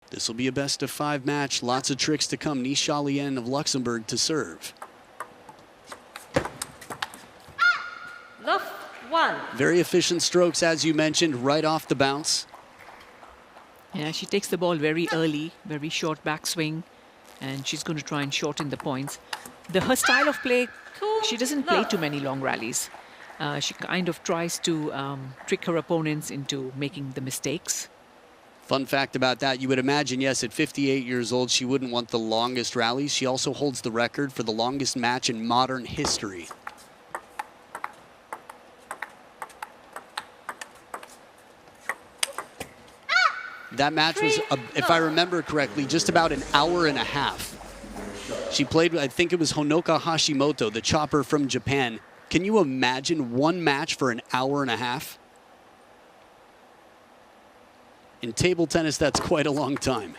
This will be a best-of-5 match. Lots of tricks to come. Lian of Luxembourg to serve. Love 1. Very efficient strokes, as you mentioned, right off the bounce. Yeah, she takes the ball very early, very short backswing, and she's going to try and shorten the points. Her style of play, she doesn't play too many long rallies. She kind of tries to trick her opponents into making the mistakes. Fun fact about that, you would imagine, yes, at 58 years old, she wouldn't want the longest rallies. She also holds the record for the longest match in modern history. That match was, if I remember correctly, just about an hour and a half. She played, I think it was Honoka Hashimoto, the chopper from Japan. Can you imagine one match for an hour and a half? In table tennis, that's quite a long time.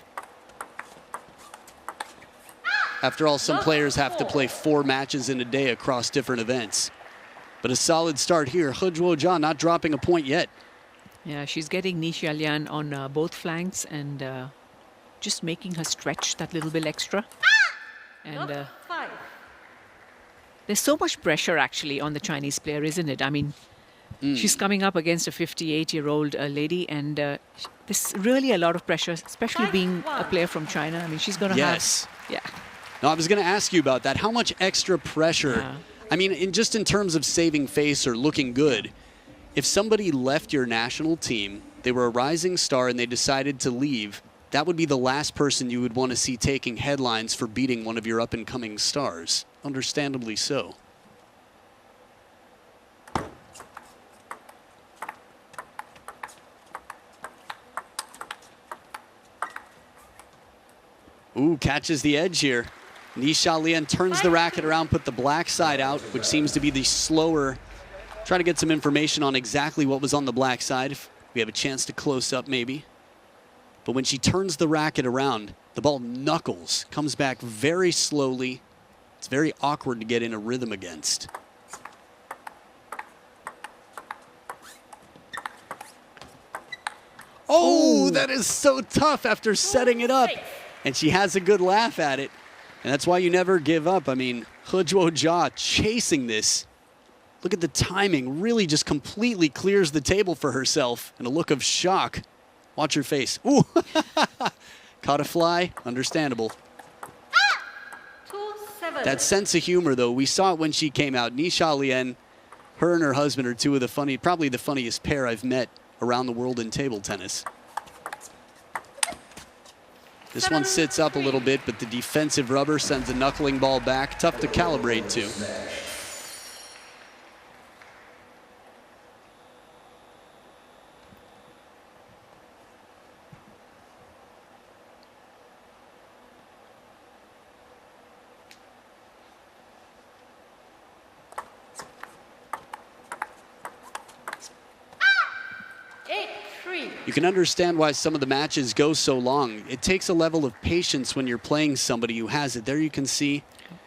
After all, some players have to play 4 matches in a day across different events. But a solid start here. Zhuojia not dropping a point yet. Yeah, she's getting Lian on both flanks and just making her stretch that little bit extra. And there's so much pressure actually on the Chinese player, isn't it? I mean, she's coming up against a 58-year-old lady, and there's really a lot of pressure, especially being a player from China. I mean, she's going to have... Yeah. No, I was going to ask you about that. How much extra pressure? Yeah. I mean, just in terms of saving face or looking good, if somebody left your national team, they were a rising star and they decided to leave, that would be the last person you would want to see taking headlines for beating one of your up-and-coming stars. Understandably so. Ooh, catches the edge here. Lian turns the racket around, put the black side out, which seems to be the slower. Try to get some information on exactly what was on the black side, if we have a chance to close up maybe. But when she turns the racket around, the ball knuckles, comes back very slowly. It's very awkward to get in a rhythm against. Oh, that is so tough after setting it up. And she has a good laugh at it. And that's why you never give up. I mean, Zhuojia chasing this. Look at the timing. Really just completely clears the table for herself. And a look of shock. Watch her face. Ooh. Caught a fly. Understandable. 2-7. That sense of humor, though, we saw it when she came out. Lian, her and her husband are two of the probably the funniest pair I've met around the world in table tennis. This one sits up a little bit, but the defensive rubber sends a knuckling ball back. Tough to calibrate to. You can understand why some of the matches go so long. It takes a level of patience when you're playing somebody who has it. There you can see,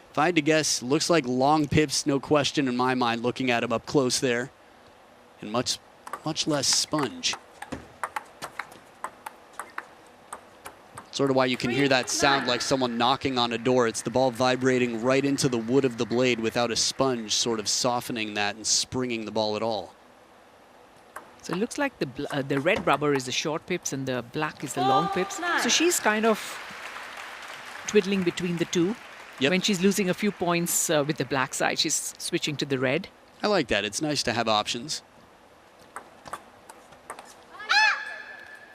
if I had to guess, looks like long pips, no question in my mind, looking at him up close there. And much less sponge. Sort of why you can hear that sound like someone knocking on a door. It's the ball vibrating right into the wood of the blade without a sponge sort of softening that and springing the ball at all. So it looks like the red rubber is the short pips and the black is the long pips. So she's kind of twiddling between the two. Yep. When she's losing a few points with the black side, she's switching to the red. I like that. It's nice to have options.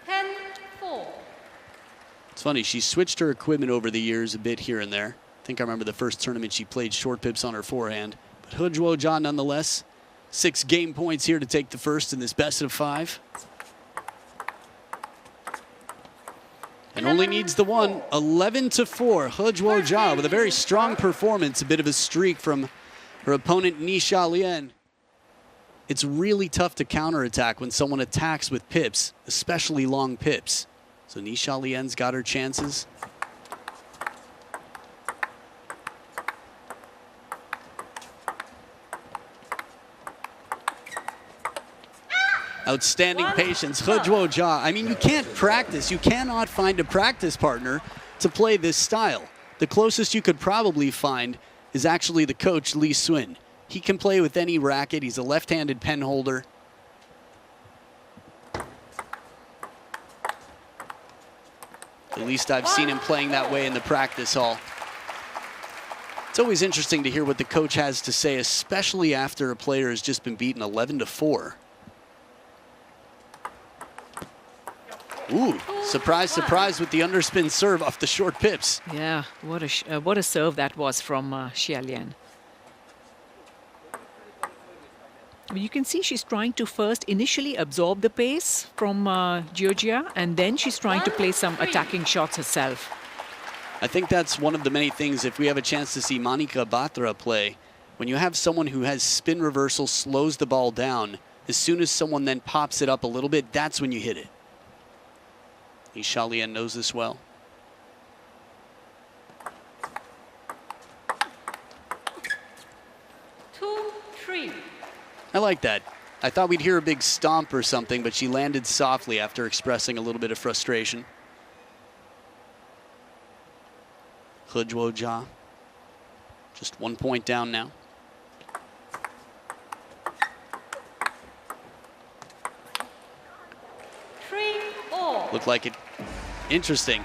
10-4. It's funny, she switched her equipment over the years a bit here and there. I think I remember the first tournament she played short pips on her forehand. But Zhuojia nonetheless. 6 game points here to take the first in this best of 5. And only needs the one. 11-4. Zhuojia with a very strong performance. A bit of a streak from her opponent, Lian. It's really tough to counterattack when someone attacks with pips, especially long pips. So Lian's got her chances. Outstanding One patience. love. Zhuojia. I mean, you can't practice. You cannot find a practice partner to play this style. The closest you could probably find is actually the coach, Li Sun. He can play with any racket. He's a left-handed pen holder. At least I've seen him playing that way in the practice hall. It's always interesting to hear what the coach has to say, especially after a player has just been beaten 11-4. Ooh, surprise, surprise with the underspin serve off the short pips. Yeah, what a serve that was from Lian. You can see she's trying to first initially absorb the pace from Zhuojia, and then she's trying to play some attacking shots herself. I think that's one of the many things, if we have a chance to see Monica Batra play, when you have someone who has spin reversal, slows the ball down, as soon as someone then pops it up a little bit, that's when you hit it. Lian knows this well. Two, three. I like that. I thought we'd hear a big stomp or something, but she landed softly after expressing a little bit of frustration. Zhuojia, just 1 point down now. Three, all. Looked like it. Interesting.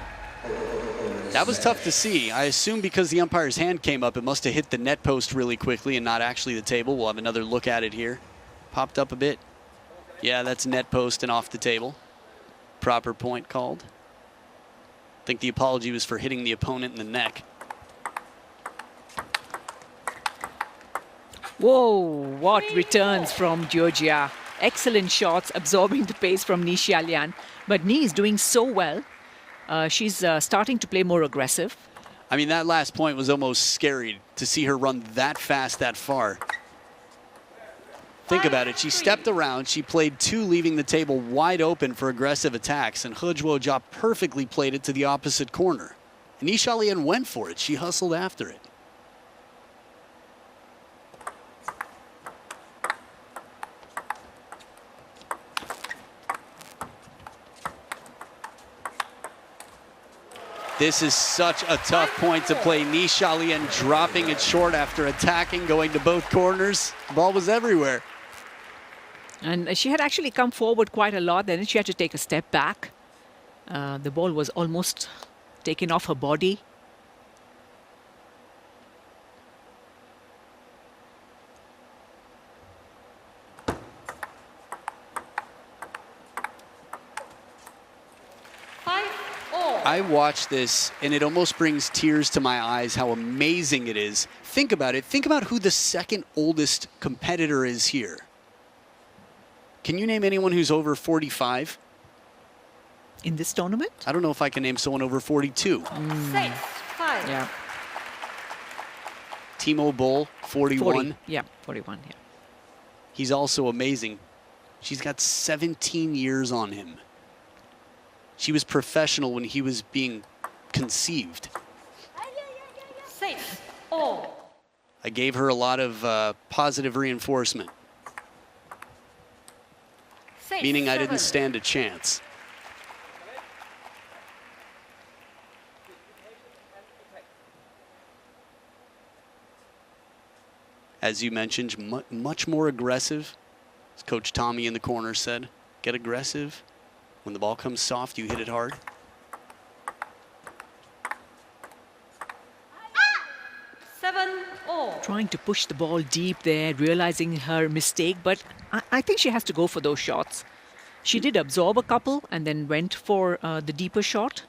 That was tough to see. I assume because the umpire's hand came up, it must have hit the net post really quickly and not actually the table. We'll have another look at it here. Popped up a bit. Yeah, that's net post and off the table. Proper point called. I think the apology was for hitting the opponent in the neck. Whoa, what returns from Zhuojia. Excellent shots, absorbing the pace from Lian. But Ni is doing so well. She's starting to play more aggressive. I mean, that last point was almost scary to see her run that fast, that far. Think about it. She stepped around. She played two, leaving the table wide open for aggressive attacks. And Zhuojia perfectly played it to the opposite corner. And Lian went for it. She hustled after it. This is such a tough point to play. Lian dropping it short after attacking, going to both corners. The ball was everywhere. And she had actually come forward quite a lot. Then she had to take a step back. The ball was almost taken off her body. I watch this, and it almost brings tears to my eyes how amazing it is. Think about it. Think about who the second oldest competitor is here. Can you name anyone who's over 45? In this tournament? I don't know if I can name someone over 42. 6, 5. Yeah. Timo Boll, 41. 40. Yeah, 41, yeah. He's also amazing. She's got 17 years on him. She was professional when he was being conceived. 6, all. I gave her a lot of positive reinforcement, 6, meaning I 7. didn't stand a chance. As you mentioned, much more aggressive. As Coach Tommy in the corner said, get aggressive. When the ball comes soft, you hit it hard. 7, all. Trying to push the ball deep there, realizing her mistake. But I think she has to go for those shots. She did absorb a couple and then went for the deeper shot,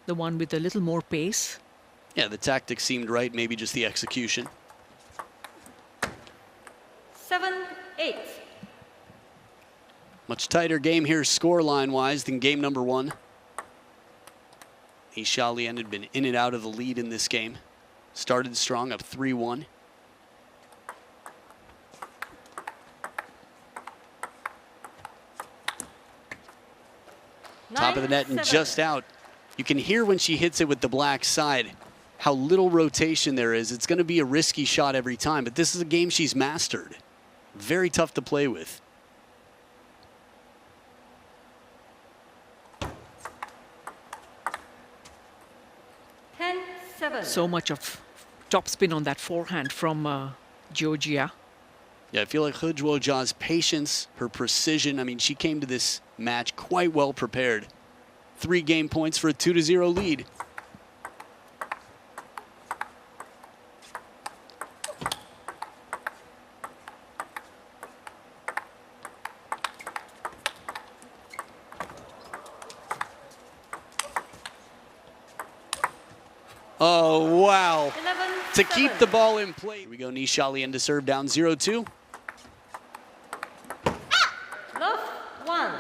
the one with a little more pace. Yeah, the tactic seemed right, maybe just the execution. 7, 8. Much tighter game here scoreline-wise than game number one. Lian had been in and out of the lead in this game. Started strong, up 3-1. Top of the net and 7. just out. You can hear when she hits it with the black side how little rotation there is. It's going to be a risky shot every time, but this is a game she's mastered. Very tough to play with. 7. So much of topspin on that forehand from Zhuojia. Yeah, I feel like Zhuojia's patience, her precision. I mean, she came to this match quite well prepared. 3 game points for a 2-0 lead. Oh, wow. 11, To keep the ball in play. Here we go, Nisha Lian to serve down 0-2. Love 1.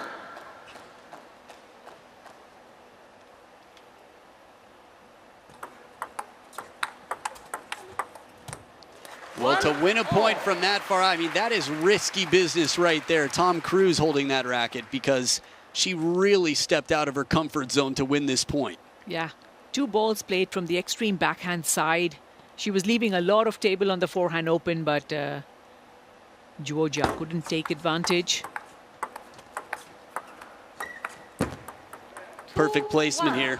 Well, to win a point from that far, I mean, that is risky business right there. Tom Cruise holding that racket because she really stepped out of her comfort zone to win this point. Yeah, 2 balls played from the extreme backhand side. She was leaving a lot of table on the forehand open, but Zhuojia couldn't take advantage. Perfect placement here.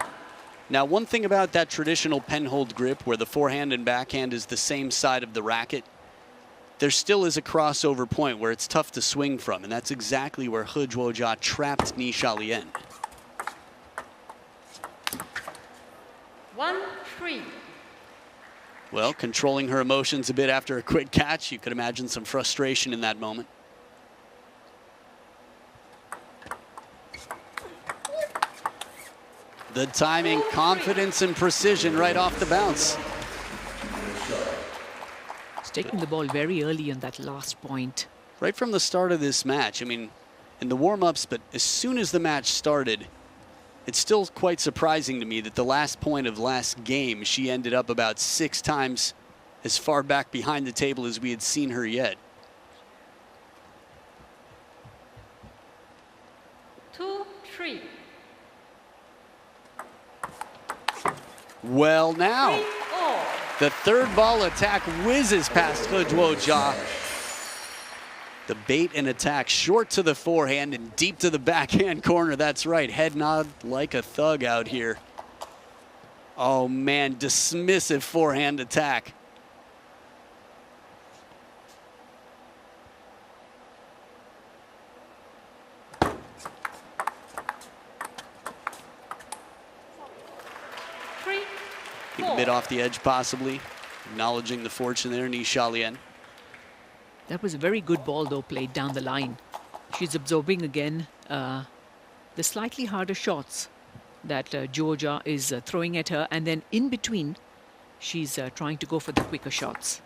Now, one thing about that traditional penhold grip where the forehand and backhand is the same side of the racket, there still is a crossover point where it's tough to swing from, and that's exactly where Zhuojia trapped Nisha Lian. 1-3. Well, controlling her emotions a bit after a quick catch, you could imagine some frustration in that moment. The timing, confidence, and precision right off the bounce. She's taking the ball very early in that last point. Right from the start of this match, I mean, in the warm-ups, but as soon as the match started, it's still quite surprising to me that the last point of last game, she ended up about 6 times as far back behind the table as we had seen her yet. 2-3. Well, now, 3-all. the third ball attack whizzes past Zhuojia. The bait and attack short to the forehand and deep to the backhand corner. That's right, head nod like a thug out here. Oh man, dismissive forehand attack. A bit off the edge possibly. Acknowledging the fortune there, Nisha Lian. That was a very good ball, though, played down the line. She's absorbing again the slightly harder shots that Zhuojia is throwing at her. And then in between, she's trying to go for the quicker shots.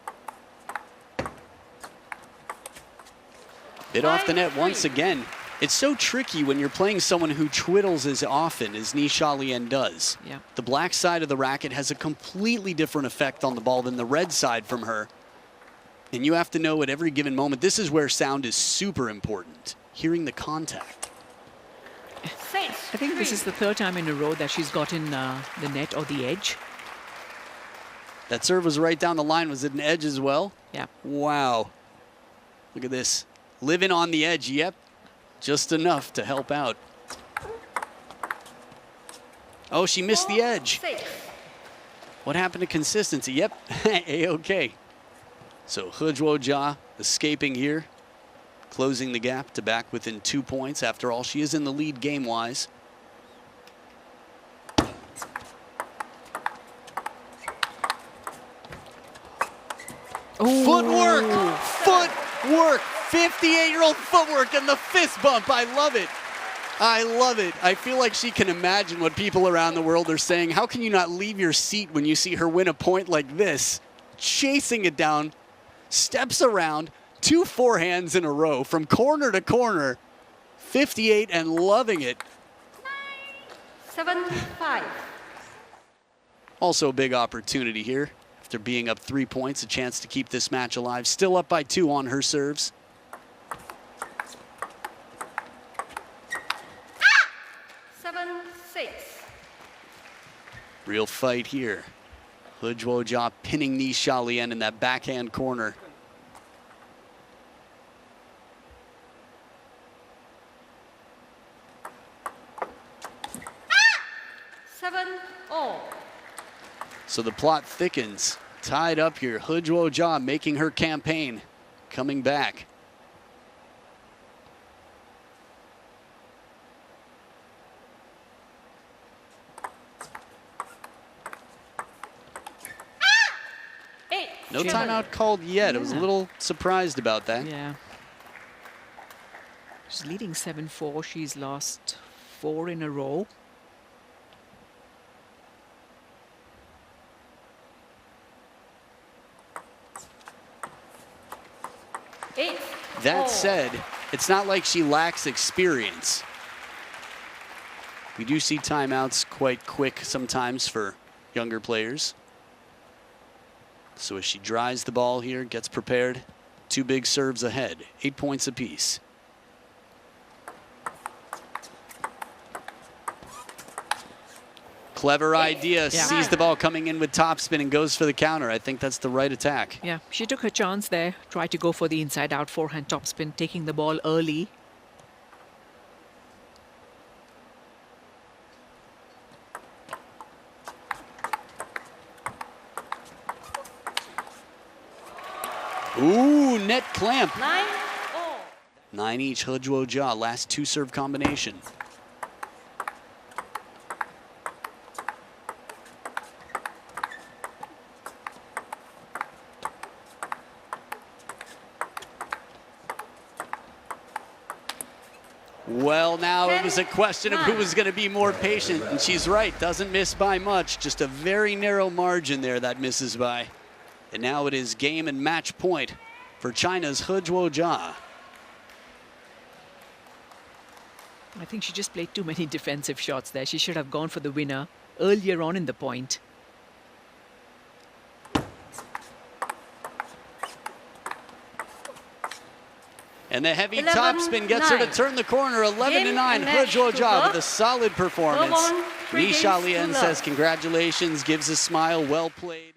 Bit off the net once again. It's so tricky when you're playing someone who twiddles as often as Nisha Lian does. Yeah. The black side of the racket has a completely different effect on the ball than the red side from her. And you have to know at every given moment, this is where sound is super important. Hearing the contact. I think this is the 3rd time in a row that she's gotten the net or the edge. That serve was right down the line. Was it an edge as well? Yeah. Wow. Look at this. Living on the edge, yep. Just enough to help out. Oh, she missed the edge. 6. What happened to consistency? Yep, A-OK. So Zhuojia escaping here, closing the gap to back within 2 points. After all, she is in the lead game-wise. Oh. Footwork! Footwork! 58-year-old footwork and the fist bump. I love it. I love it. I feel like she can imagine what people around the world are saying. How can you not leave your seat when you see her win a point like this? Chasing it down, steps around, 2 forehands in a row from corner to corner. 58 and loving it. 7-5. Also a big opportunity here. After being up 3 points, a chance to keep this match alive. Still up by 2 on her serves. 7-6. Real fight here. Zhuojia pinning Nisha Lian in that backhand corner. So the plot thickens. Tied up here. Zhuojia making her campaign. Coming back. No timeout called yet. I was a little surprised about that. Yeah. She's leading 7-4. She's lost 4 in a row. That said, it's not like she lacks experience. We do see timeouts quite quick sometimes for younger players. So as she drives the ball here, gets prepared, 2 big serves ahead, 8 points apiece. Clever idea, sees the ball coming in with topspin and goes for the counter. I think that's the right attack. Yeah, she took her chance there, tried to go for the inside-out forehand topspin, taking the ball early. Ooh, net clamp. 9-all. 9 each, Zhuojia, last 2 serve combination. Well, now it was a question of who was going to be more patient, and she's right, doesn't miss by much, just a very narrow margin there that misses by. And now it is game and match point for China's Zhuojia. I think she just played too many defensive shots there. She should have gone for the winner earlier on in the point. And the heavy topspin gets her to turn the corner, 11-9. Zhuojia with a solid performance. Lian says congratulations, gives a smile, well played.